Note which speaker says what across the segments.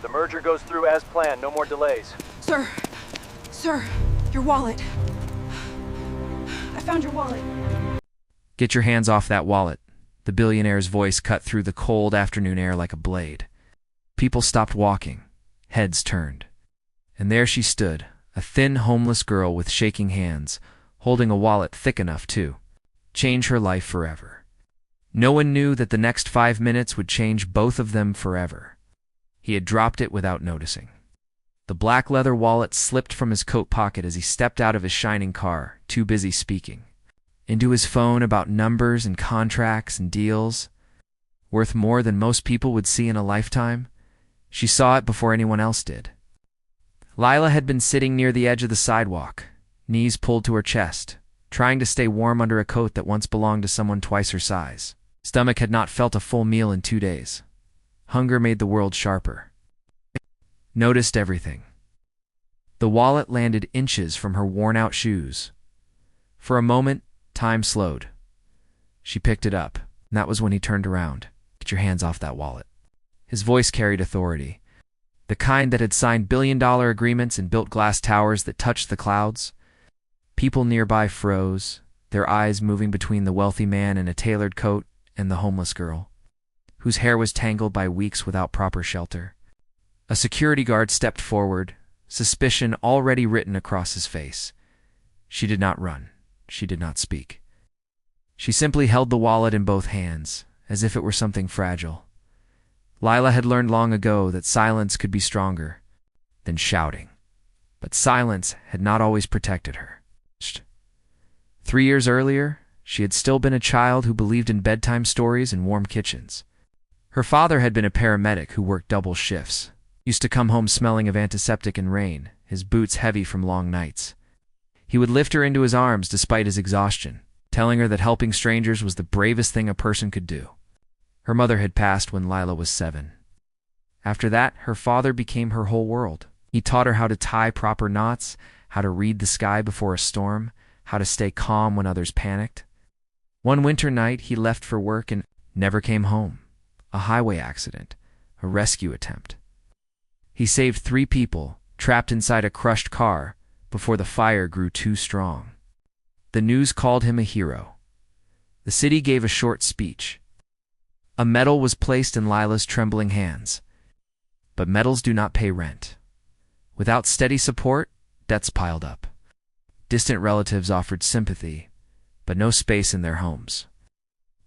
Speaker 1: The merger goes through as planned, no more delays.
Speaker 2: Sir, your wallet. I found your wallet.
Speaker 3: Get your hands off that wallet. The billionaire's voice cut through the cold afternoon air like a blade. People stopped walking, heads turned. And there she stood, a thin, homeless girl with shaking hands, holding a wallet thick enough to change her life forever. No one knew that the next 5 minutes would change both of them forever. He had dropped it without noticing. The black leather wallet slipped from his coat pocket as he stepped out of his shining car, too busy speaking. Into his phone about numbers and contracts and deals, worth more than most people would see in a lifetime. She saw it before anyone else did. Lila had been sitting near the edge of the sidewalk, knees pulled to her chest, trying to stay warm under a coat that once belonged to someone twice her size. Stomach had not felt a full meal in 2 days. Hunger made the world sharper. Noticed everything. The wallet landed inches from her worn-out shoes. For a moment, time slowed. She picked it up, and that was when he turned around. Get your hands off that wallet. His voice carried authority, the kind that had signed billion-dollar agreements and built glass towers that touched the clouds. People nearby froze, their eyes moving between the wealthy man in a tailored coat and the homeless girl, whose hair was tangled by weeks without proper shelter. A security guard stepped forward, suspicion already written across his face. She did not run. She did not speak. She simply held the wallet in both hands, as if it were something fragile. Lila had learned long ago that silence could be stronger than shouting, but silence had not always protected her. 3 years earlier, she had still been a child who believed in bedtime stories and warm kitchens. Her father had been a paramedic who worked double shifts, used to come home smelling of antiseptic and rain, his boots heavy from long nights. He would lift her into his arms despite his exhaustion, telling her that helping strangers was the bravest thing a person could do. Her mother had passed when Lila was 7. After that, her father became her whole world. He taught her how to tie proper knots, how to read the sky before a storm, how to stay calm when others panicked. One winter night, he left for work and never came home. A highway accident, a rescue attempt. He saved 3 people, trapped inside a crushed car, before the fire grew too strong. The news called him a hero. The city gave a short speech. A medal was placed in Lila's trembling hands. But medals do not pay rent. Without steady support, debts piled up. Distant relatives offered sympathy, but no space in their homes.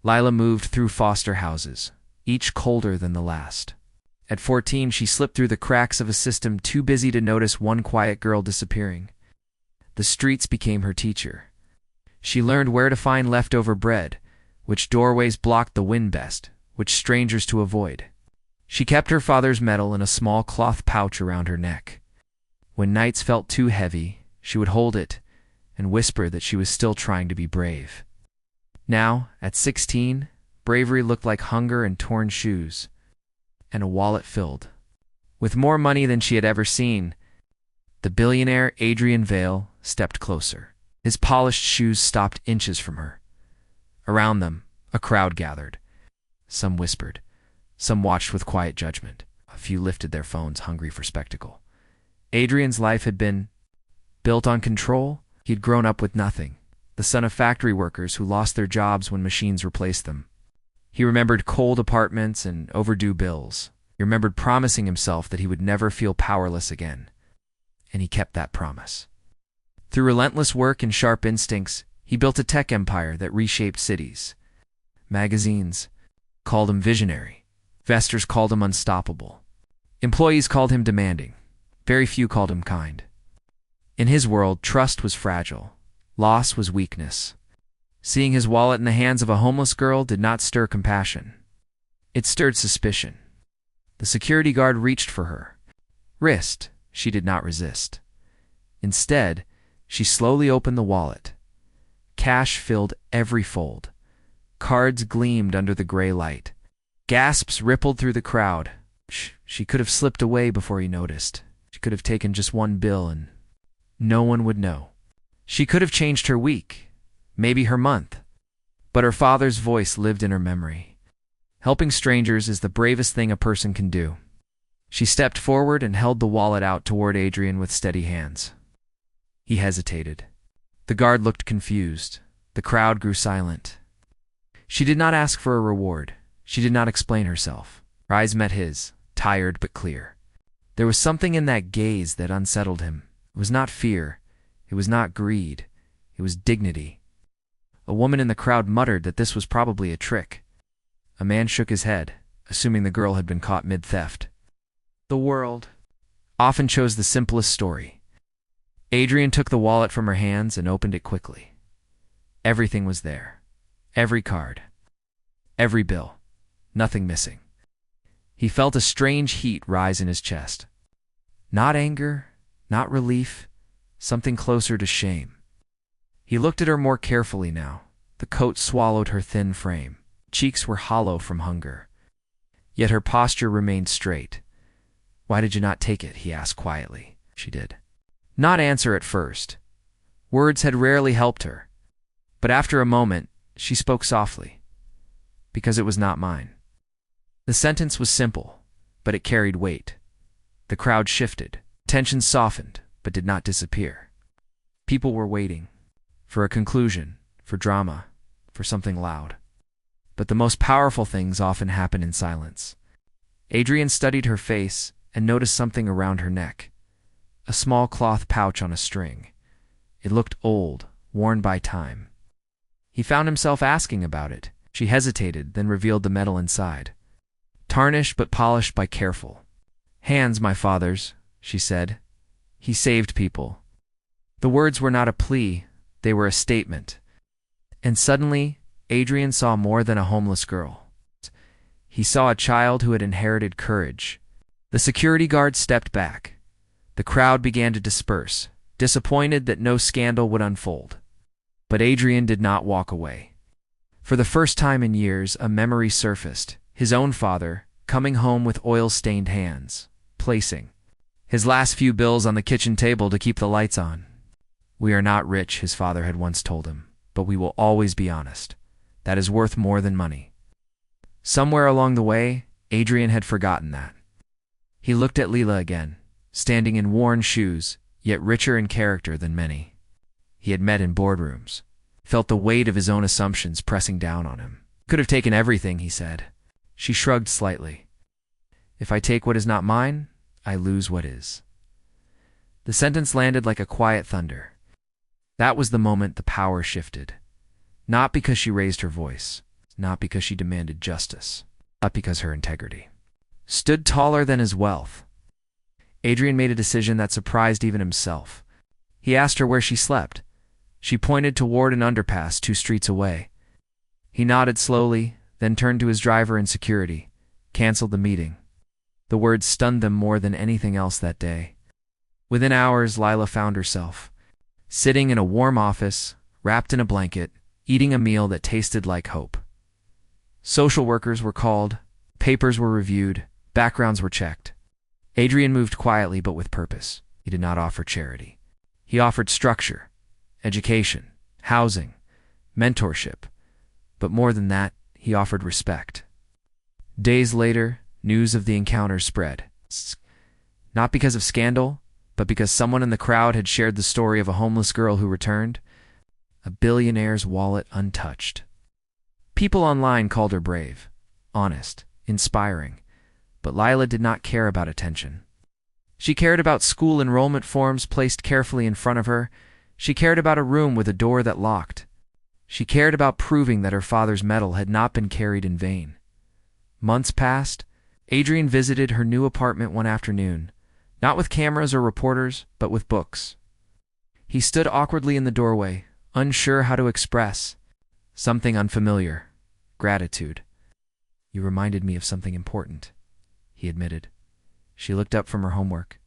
Speaker 3: Lila moved through foster houses, each colder than the last. At 14, she slipped through the cracks of a system too busy to notice one quiet girl disappearing. The streets became her teacher. She learned where to find leftover bread, which doorways blocked the wind best, which strangers to avoid. She kept her father's medal in a small cloth pouch around her neck. When nights felt too heavy, she would hold it and whisper that she was still trying to be brave. Now, at 16, bravery looked like hunger and torn shoes, and a wallet filled with more money than she had ever seen. The billionaire Adrian Vale stepped closer. His polished shoes stopped inches from her. Around them, a crowd gathered. Some whispered. Some watched with quiet judgment. A few lifted their phones, hungry for spectacle. Adrian's life had been built on control. He'd grown up with nothing, the son of factory workers who lost their jobs when machines replaced them. He remembered cold apartments and overdue bills. He remembered promising himself that he would never feel powerless again. And he kept that promise. Through relentless work and sharp instincts, he built a tech empire that reshaped cities. Magazines called him visionary. Investors called him unstoppable. Employees called him demanding. Very few called him kind. In his world, trust was fragile. Loss was weakness. Seeing his wallet in the hands of a homeless girl did not stir compassion. It stirred suspicion. The security guard reached for her wrist. She did not resist. Instead, she slowly opened the wallet. Cash filled every fold. Cards gleamed under the gray light. Gasps rippled through the crowd. She could have slipped away before he noticed. She could have taken just one bill and no one would know. She could have changed her week, maybe her month. But her father's voice lived in her memory. Helping strangers is the bravest thing a person can do. She stepped forward and held the wallet out toward Adrian with steady hands. He hesitated. The guard looked confused. The crowd grew silent. She did not ask for a reward. She did not explain herself. Her eyes met his, tired but clear. There was something in that gaze that unsettled him. It was not fear. It was not greed. It was dignity. A woman in the crowd muttered that this was probably a trick. A man shook his head, assuming the girl had been caught mid-theft. The world often chose the simplest story. Adrian took the wallet from her hands and opened it quickly. Everything was there. Every card. Every bill. Nothing missing. He felt a strange heat rise in his chest. Not anger, not relief, something closer to shame. He looked at her more carefully now. The coat swallowed her thin frame. Cheeks were hollow from hunger. Yet her posture remained straight. "Why did you not take it?" he asked quietly. She did not answer at first. Words had rarely helped her. But after a moment, she spoke softly. "Because it was not mine." The sentence was simple, but it carried weight. The crowd shifted. Tension softened, but did not disappear. People were waiting. For a conclusion, for drama, for something loud. But the most powerful things often happen in silence. Adrian studied her face and noticed something around her neck. A small cloth pouch on a string. It looked old, worn by time. He found himself asking about it. She hesitated, then revealed the metal inside. Tarnished but polished by careful. "Hands, my father's," she said. "He saved people." The words were not a plea, they were a statement. And suddenly, Adrian saw more than a homeless girl. He saw a child who had inherited courage. The security guard stepped back. The crowd began to disperse, disappointed that no scandal would unfold. But Adrian did not walk away. For the first time in years, a memory surfaced. His own father, coming home with oil-stained hands, placing his last few bills on the kitchen table to keep the lights on. "We are not rich," his father had once told him, "but we will always be honest. That is worth more than money." Somewhere along the way, Adrian had forgotten that. He looked at Leela again, standing in worn shoes, yet richer in character than many. He had met in boardrooms, felt the weight of his own assumptions pressing down on him. "Could have taken everything," he said. She shrugged slightly. "If I take what is not mine, I lose what is." The sentence landed like a quiet thunder. That was the moment the power shifted. Not because she raised her voice, not because she demanded justice, but because her integrity stood taller than his wealth. Adrian made a decision that surprised even himself. He asked her where she slept. She pointed toward an underpass 2 streets away. He nodded slowly, then turned to his driver and security, canceled the meeting. The words stunned them more than anything else that day. Within hours, Lila found herself sitting in a warm office, wrapped in a blanket, eating a meal that tasted like hope. Social workers were called, papers were reviewed, backgrounds were checked. Adrian moved quietly but with purpose. He did not offer charity. He offered structure, education, housing, mentorship. But more than that, he offered respect. Days later, news of the encounter spread. Not because of scandal, but because someone in the crowd had shared the story of a homeless girl who returned, a billionaire's wallet untouched. People online called her brave, honest, inspiring, but Lila did not care about attention. She cared about school enrollment forms placed carefully in front of her. She cared about a room with a door that locked. She cared about proving that her father's medal had not been carried in vain. Months passed. Adrian visited her new apartment one afternoon, not with cameras or reporters, but with books. He stood awkwardly in the doorway, unsure how to express something unfamiliar. Gratitude. "You reminded me of something important," he admitted. She looked up from her homework.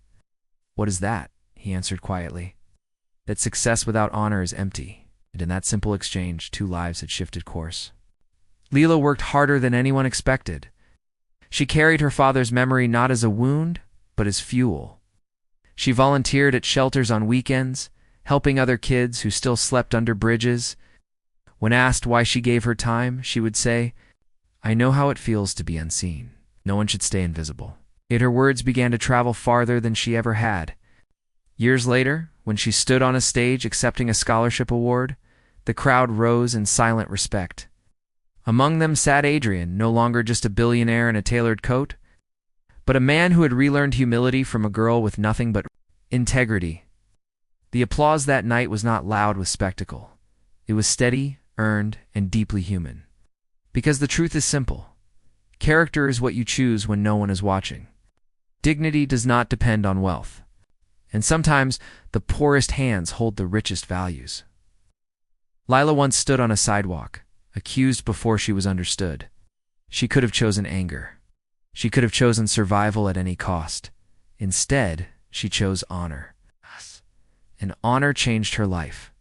Speaker 3: "What is that?" he answered quietly. "That success without honor is empty." And in that simple exchange, 2 lives had shifted course. Leela worked harder than anyone expected. She carried her father's memory not as a wound, but as fuel. She volunteered at shelters on weekends, helping other kids who still slept under bridges. When asked why she gave her time, she would say, "I know how it feels to be unseen. No one should stay invisible." Yet her words began to travel farther than she ever had. Years later, when she stood on a stage accepting a scholarship award, the crowd rose in silent respect. Among them sat Adrian, no longer just a billionaire in a tailored coat, but a man who had relearned humility from a girl with nothing but integrity. The applause that night was not loud with spectacle. It was steady, earned, and deeply human. Because the truth is simple. Character is what you choose when no one is watching. Dignity does not depend on wealth. And sometimes the poorest hands hold the richest values. Lila once stood on a sidewalk, accused before she was understood. She could have chosen anger. She could have chosen survival at any cost. Instead, she chose honor. And honor changed her life.